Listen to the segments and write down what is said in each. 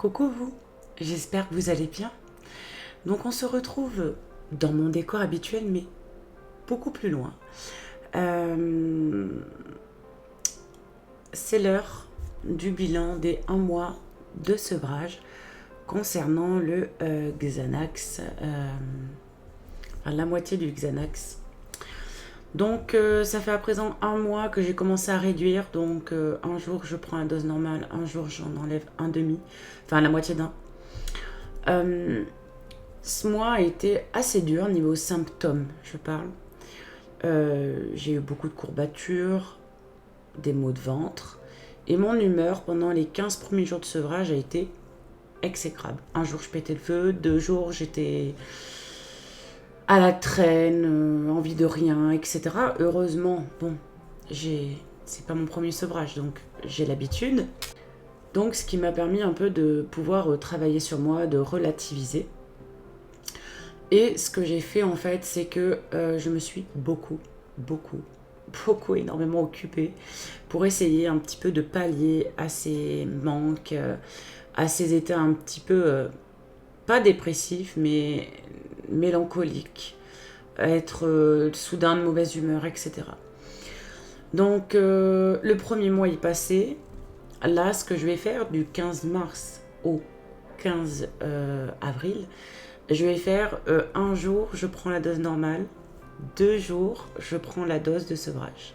Coucou vous, j'espère que vous allez bien. Donc on se retrouve dans mon décor habituel mais beaucoup plus loin. C'est l'heure du bilan des 1 mois de sevrage concernant le Xanax, la moitié du Xanax. Donc ça fait à présent 1 mois que j'ai commencé à réduire. Donc un jour je prends la dose normale, un jour j'en enlève un demi, enfin la moitié d'un. Ce mois a été assez dur niveau symptômes, je parle. J'ai eu beaucoup de courbatures, des maux de ventre. Et mon humeur pendant les 15 premiers jours de sevrage a été exécrable. Un jour je pétais le feu, 2 jours j'étais à la traîne, envie de rien, etc. Heureusement, bon, c'est pas mon premier sevrage, donc j'ai l'habitude. Donc ce qui m'a permis un peu de pouvoir travailler sur moi, de relativiser. Et ce que j'ai fait en fait, c'est que je me suis beaucoup, énormément occupée pour essayer un petit peu de pallier à ces manques, à ces états un petit peu, pas dépressifs, mais mélancoliques, être soudain de mauvaise humeur, etc. Donc le premier mois est passé. Là, ce que je vais faire du 15 mars au 15 avril, je vais faire un jour, je prends la dose normale, 2 jours, je prends la dose de sevrage.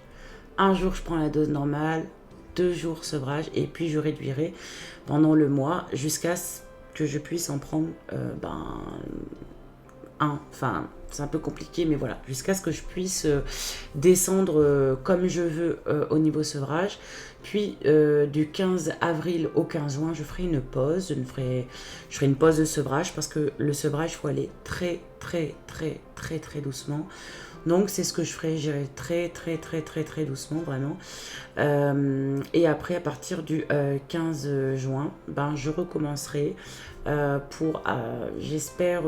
Un jour, je prends la dose normale, 2 jours sevrage, et puis je réduirai pendant le mois jusqu'à ce que je puisse en prendre un. Enfin, c'est un peu compliqué, mais voilà, jusqu'à ce que je puisse descendre comme je veux au niveau sevrage. Puis du 15 avril au 15 juin, je ferai une pause. Je ferai une pause de sevrage parce que le sevrage, il faut aller très doucement. Donc c'est ce que je ferai, j'irai très doucement vraiment. Et après à partir du 15 juin, je recommencerai pour, j'espère,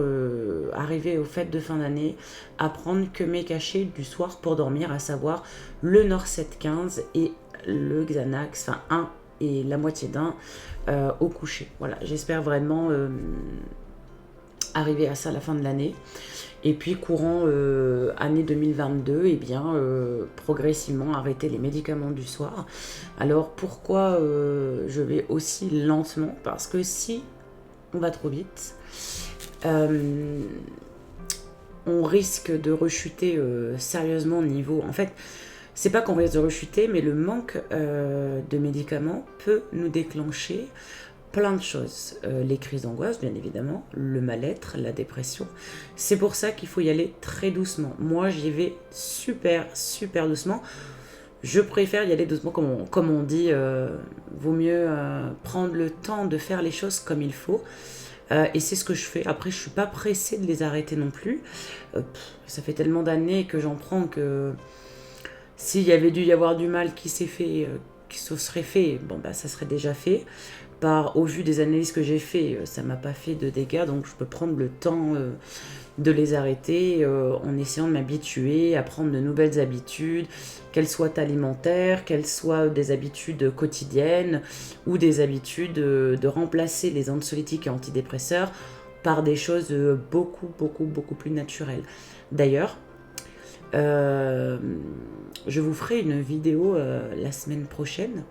arriver aux fêtes de fin d'année à prendre que mes cachets du soir pour dormir, à savoir le Norset 15 et le Xanax, enfin un et la moitié d'un au coucher. Voilà, j'espère vraiment arriver à ça à la fin de l'année. Et puis courant année 2022, progressivement arrêter les médicaments du soir. Alors pourquoi je vais aussi lentement? Parce que si on va trop vite, on risque de rechuter sérieusement au niveau... En fait, c'est pas qu'on risque de rechuter, mais le manque de médicaments peut nous déclencher plein de choses. Les crises d'angoisse, bien évidemment, le mal-être, la dépression. C'est pour ça qu'il faut y aller très doucement. Moi, j'y vais super doucement. Je préfère y aller doucement, comme on dit, vaut mieux prendre le temps de faire les choses comme il faut. Et c'est ce que je fais. Après, je suis pas pressée de les arrêter non plus. Ça fait tellement d'années que j'en prends que s'il y avait dû y avoir du mal qui s'est fait, qui se serait fait, ça serait déjà fait. Au vu des analyses que j'ai fait, ça m'a pas fait de dégâts, donc je peux prendre le temps de les arrêter en essayant de m'habituer à prendre de nouvelles habitudes, qu'elles soient alimentaires, qu'elles soient des habitudes quotidiennes ou des habitudes de remplacer les anxiolytiques et antidépresseurs par des choses beaucoup plus naturelles. D'ailleurs, je vous ferai une vidéo la semaine prochaine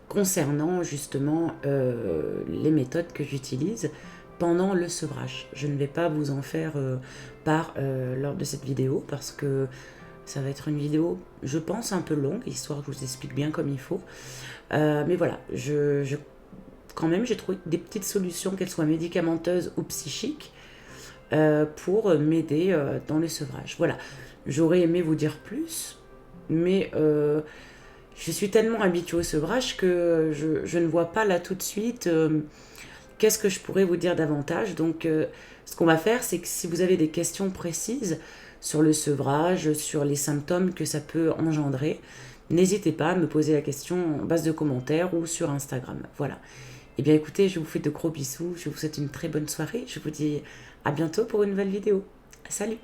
concernant justement les méthodes que j'utilise pendant le sevrage. Je ne vais pas vous en faire part lors de cette vidéo parce que ça va être une vidéo, je pense, un peu longue, histoire que je vous explique bien comme il faut. Mais voilà, quand même, j'ai trouvé des petites solutions, qu'elles soient médicamenteuses ou psychiques, pour m'aider dans le sevrage. Voilà, j'aurais aimé vous dire plus, mais je suis tellement habituée au sevrage que je ne vois pas là tout de suite qu'est-ce que je pourrais vous dire davantage. Donc ce qu'on va faire, c'est que si vous avez des questions précises sur le sevrage, sur les symptômes que ça peut engendrer, n'hésitez pas à me poser la question en base de commentaires ou sur Instagram. Voilà. Eh bien écoutez, je vous fais de gros bisous, je vous souhaite une très bonne soirée, je vous dis à bientôt pour une nouvelle vidéo. Salut!